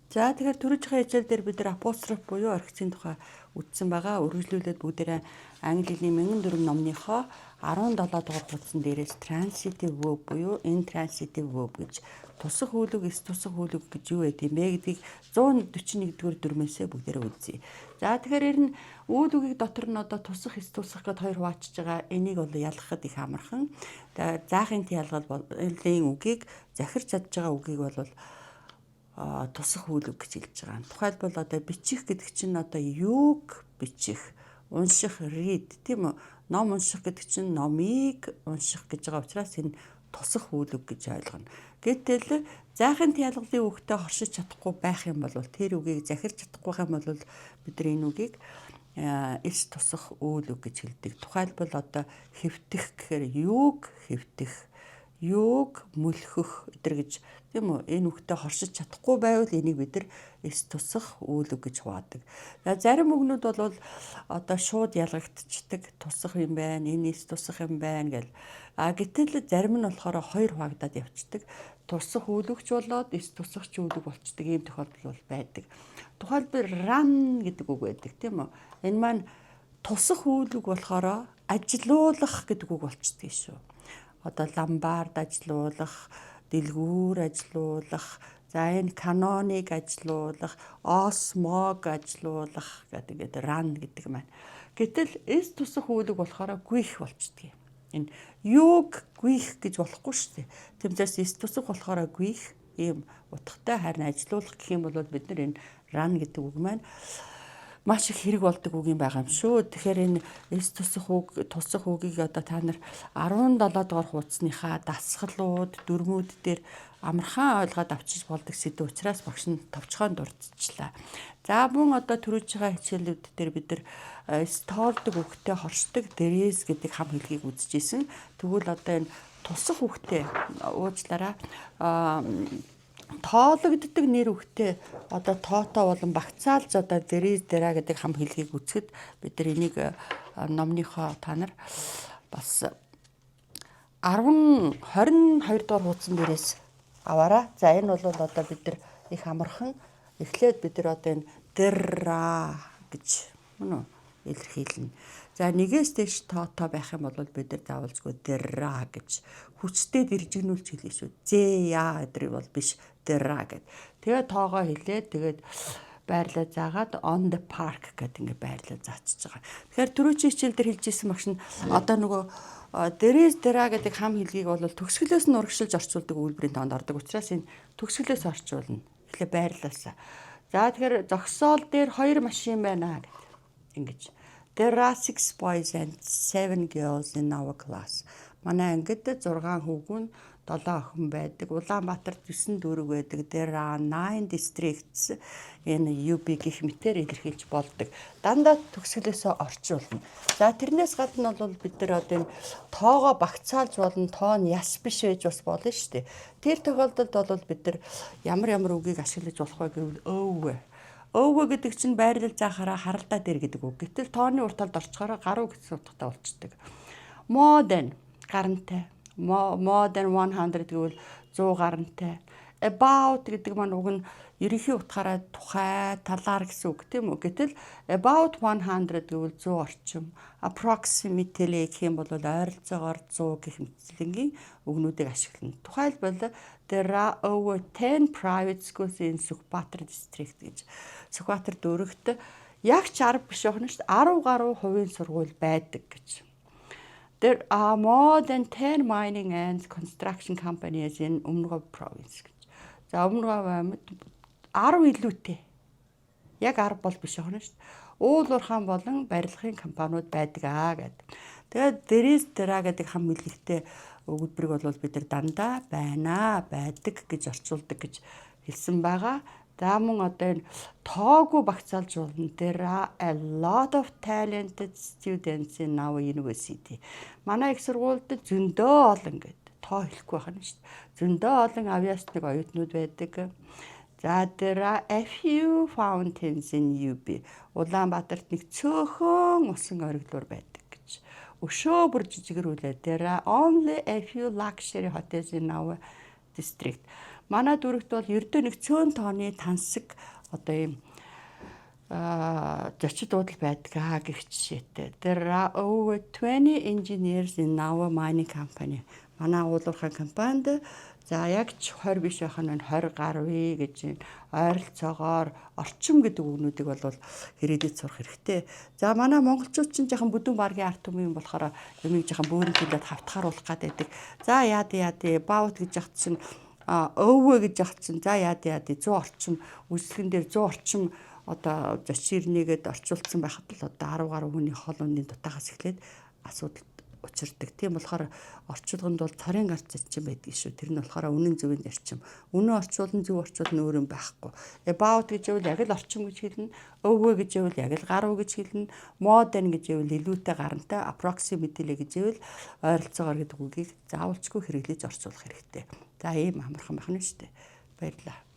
За тэгэхээр түрүүжийн хичээл дээр бид нар апостроф буюу орхицын тухай үздсэн байгаа. Үргэлжлүүлээд бүгдээрээ англи хэлний 1004 номныхоо 17 дугаар хуудсан дээрээс transitive verb буюу intransitive verb гэж тусах үйлэг, эс тусах үйлэг гэж юу гэдэг юм бэ гэдгийг 141-р дүрмээсээ бүгдээрээ үзье. За тэгэхээр ер нь үйл үгийг дотор нь одоо тусах, эс тусах гэд хоёр хуваачиж байгаа. Энийг бол ялгахад их амархан. Заахын ялгалын үгийг захирч чадж байгаа үгийг бол тусах үйл үг гэж хэлж байгаа. Тухайлбал одоо бичих гэдэг чинь одоо юуг бичих, унших, read тийм үү? Ном унших гэдэг чинь номыг унших гэж байгаа учраас энэ тусах үйл үг гэж ойлгоно. Гэтэл заахын ялгалын үгтэй хоршиж чадахгүй байх юм бол тэр үгийг захирч чадахгүй юм бол бид нар энэ үгийг эс тусах үйл үг гэж хэлдэг. Тухайлбал одоо хэвтэх гэхээр юуг хэвтэх, юуг мөлхөх өдр гэж тийм үү, энэ үгтэй хоршиж чадахгүй байвал энийг бид нар эс тусах үйл үг гэж хуваадаг. Зарим үгнүүд бол одоо шууд ялгагдчихдаг, тусах юм байна, энэ эс тусах юм байна гэл. Гэтэл зарим нь болохоор хоёр хуваагдаад явцдаг. Тусах үйл өгч болоод эс тусахч үйл үг болчдөг ийм тохиолдол бол байдаг. Тухайлбал run гэдэг үг байдаг тийм үү. Энэ маань тусах үйл үг болохоор ажилуулах гэдэг үг болчдөг шүү. Одоо ламбард ажилуулах, дэлгүүр ажилуулах, за энэ каноныг ажилуулах, осмог ажилуулах гэдэг run гэдэг маань. Гэтэл эс тусах үйл үг болохоор гүйх болчдөг. Энэ юуг гүйх гэж болохгүй шүү дээ. Тэмцээс эс тусах болохоор гүйх ийм утгатай, харин ажилуулах гэх юм бол бид нар энэ run гэдэг үг маань маш их хэрэг болдог үг юм байгаа юм шүү. Тэгэхээр энэ эс тусах үгийг одоо та нар 17 дугаар хуудасныхаа дасгалууд, дүрмүүд дээр амархан ойлгоод авчиж болдог сэдв учраас багш нь товчхон дурдчихлаа. За мөн одоо түрүүж байгаа хичээлүүд дээр бид нар тоолдог үгтэй хоршдог дэрээс гэдэг хам хэлхийг үзчихсэн. Тэгвэл одоо энэ тусах үгтэй уучлаарай тоологддог нэр үгтэй одоо тоотоо болон багцаалж одоо дэрээс дэраа гэдэг хам хэлхийг үзэхэд бид нар энийг номныхоо та нар бас 22 дугаар хуудсан дээрээс аваарай. За энэ бол одоо бид нар их амархан эхлээд бид нар одоо энэ дэраа гэж мөн үү илэрхийлнэ. За нэгээс дэш тоотоо байх юм бол бид нар заавалжгүй дэраа гэж хүчтэй дэржигнүүлж хэлнэ шүү. Зэя гэдэг бол биш дэраа гэд. Тэгээд тоогоо хэлээд тэгээд байрлаа заагаад on the park гэдэг ингээ байрлаа заачиж байгаа. Тэгэхээр түрүүчийн хичээл дээр хэлжсэн багш нь одоо нөгөө дэрээс дэраа гэдэг хам хэлгийг бол төгсгөлөөс нь урагшилж орчуулдаг үйлбэрийн тоонд ордог учраас энэ төгсгөлөөс орчуулна. Тэгэхээр байрлаасаа. За тэгэхээр зогсоол дээр 2 машин байна гэдэг. Ингэж. There are 6 boys and 7 girls in our class. Манай ангид 6 хүүгүн 7 охин байдаг. Улаанбаатарт 9 дүүрэг байдаг. There are 9 districts энэ UB гэх мэтээр илэрхийлж болдог. Дандаа төгсгөлөөсөө орчуулна. За тэрнээс гадна бол бид нар одоо энэ тоогоо багцаалж болно. Тоо нь яс биш байж бас болно шүү дээ. Тэр тохиолдолд бол бид нар ямар үгийг ашиглаж болох вэ гэвэл өвөө. Өвөө гэдэг чинь байрлал заахаараа харалдаа дээр гэдэг үг. Гэтэл тооны урталд орчхороо гаруй гэсэн утгатай болчдөг. More than гарантай. More than 100 гэвэл 100 гарантай. About гэдэг маань уг нь ерөнхий утгаараа тухай, талаар гэсэн үг тийм үү. Гэтэл about 100 гэвэл 100 орчим. Approximately гэх юм бол ойролцоогоор 100 гэх мэтчлэнгийн үгнүүдийг ашиглана. Тухайлбал there are over 10 private schools in Сүхбаатар district гэж. Сүхбаатар дүүрэгт яг ч 10 биш байх нь шүү дээ. 10 гаруй хувийн сургууль байдаг гэж. There are more than 10 mining and construction companies in Umnugов province гэж. За Умнугов аймад 10 илүүтэй. Яг 10 бол биш байх нь шүү дээ. Уул уурхаан болон барилгын компаниуд байдаг гэдэг. Тэгээд дэрээс дэраа гэдэг хам хэллэгтэй өгүүлбэрийг бол бид нар дандаа байна, байдаг гэж орчуулдаг гэж хэлсэн байгаа. За мөн одоо энэ тоогүй багцаалж болно. There are a lot of talented students in our university. Манай их сургуульд зөндөө олон гэдэг. Тоо хэлэхгүй байх нь шүү дээ. Зөндөө олон авиасник оюутнууд байдаг. За there are a few fountains in UB. Улаанбаатарт нэг цөөхөн усан ориглуур байдаг гэж. Өшөө бүр жижигрүүлээ. There are only a few luxury hotels in our district. Манай дүүрэгт бол ердөө нэг цөөн тооны тансаг одоо ийм зочид дуудал байдаг гэх жишээтэй. There are over 20 engineers in our mining company. Манай уулуурхай компанид за яг 20 биш байх нь 20 гаруй гэж ойролцоогоор орчим гэдэг үгнүүдийг бол хэрэглэж сурах хэрэгтэй. За манай монголчууд ч жоохон бүдүүн баргийн арт түмэн болохоор юмыг жоохон бөөрөнхийдээ хавтгааруулах гэдэг. За яад баут гэж яхад чинь өвөө гэж яхад чинь за яад 100 орчим үзлэгэн дээр 100 орчим одоо зочирнийгээд орчуулсан байхад л одоо 10 гаруй хүний хоолойны дутаагаас эхлээд асуудал учирдаг. Тийм болохоор орчуулганд бол цорын ганц зарчим байдаг шүү. Тэр нь болохоор үнэн зөвийн зарчим. Үнэн орчуулан зөв орчуулна өөр юм байхгүй. About гэж ивэл яг л орчим гэж хэлнэ. Over гэж ивэл яг л гаруй гэж хэлнэ. More than гэж ивэл илүүтэй гарантай. Approximately гэж ивэл ойролцоогоор гэдэг үгийг заавалчгүй хэрэглэж орчуулах хэрэгтэй. За ийм амархан байна шүү дээ. Баярлалаа.